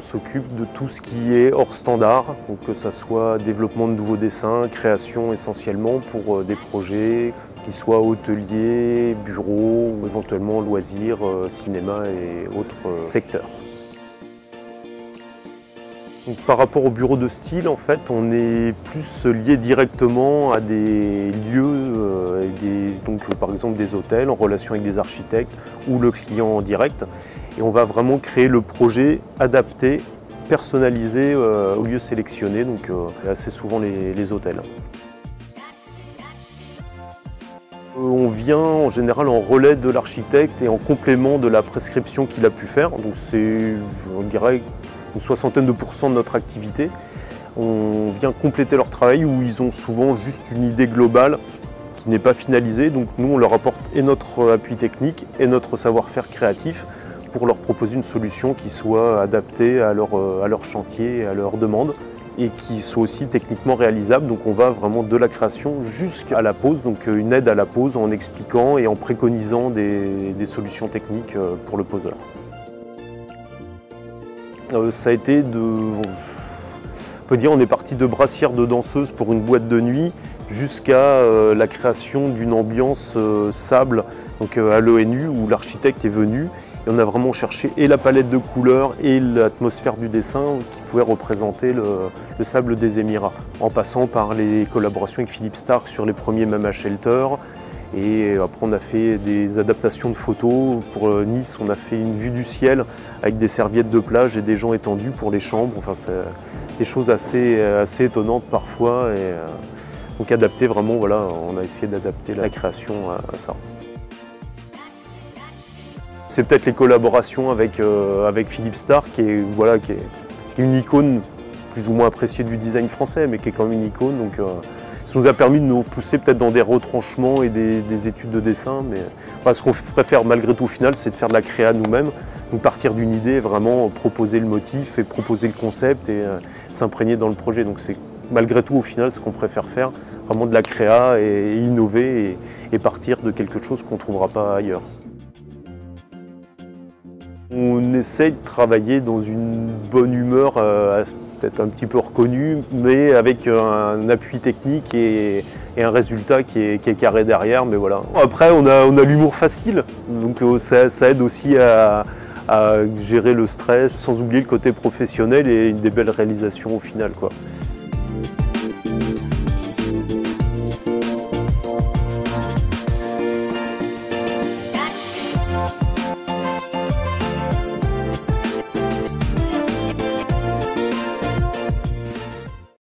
s'occupe de tout ce qui est hors standard, donc que ce soit développement de nouveaux dessins, création essentiellement pour des projets qui soient hôteliers, bureaux, ou éventuellement loisirs, cinéma et autres secteurs. Donc, par rapport au bureau de style, en fait, on est plus lié directement à des lieux, donc par exemple des hôtels en relation avec des architectes ou le client en direct. Et on va vraiment créer le projet adapté, personnalisé au lieu sélectionné, donc assez souvent les hôtels. On vient en général en relais de l'architecte et en complément de la prescription qu'il a pu faire. Donc c'est, on dirait, une 60aine de % de notre activité. On vient compléter leur travail où ils ont souvent juste une idée globale qui n'est pas finalisée. Donc nous, on leur apporte et notre appui technique et notre savoir-faire créatif pour leur proposer une solution qui soit adaptée à leur chantier et à leurs demandes et qui soit aussi techniquement réalisable. Donc on va vraiment de la création jusqu'à la pose, donc une aide à la pose en expliquant et en préconisant des solutions techniques pour le poseur. Ça a été on peut dire, on est parti de brassière de danseuse pour une boîte de nuit jusqu'à la création d'une ambiance sable donc à l'ONU où l'architecte est venu. Et on a vraiment cherché et la palette de couleurs et l'atmosphère du dessin qui pouvait représenter le sable des Émirats, en passant par les collaborations avec Philippe Starck sur les premiers Mama Shelter. Et après on a fait des adaptations de photos. Pour Nice, on a fait une vue du ciel avec des serviettes de plage et des gens étendus pour les chambres. Enfin, c'est des choses assez étonnantes parfois. Et donc adapter vraiment, voilà, on a essayé d'adapter la création à ça. C'est peut-être les collaborations avec Philippe Starck, qui est une icône plus ou moins appréciée du design français, mais qui est quand même une icône. Donc, ça nous a permis de nous pousser peut-être dans des retranchements et des études de dessin. Mais ce qu'on préfère malgré tout au final, c'est de faire de la créa nous-mêmes. Donc partir d'une idée, vraiment proposer le motif et proposer le concept et s'imprégner dans le projet. Donc c'est malgré tout au final ce qu'on préfère faire, vraiment de la créa et innover et partir de quelque chose qu'on ne trouvera pas ailleurs. On essaye de travailler dans une bonne humeur, peut-être un petit peu reconnue, mais avec un appui technique et un résultat qui est carré derrière. Mais voilà. Après, on a l'humour facile, donc ça aide aussi à gérer le stress, sans oublier le côté professionnel et des belles réalisations au final, quoi.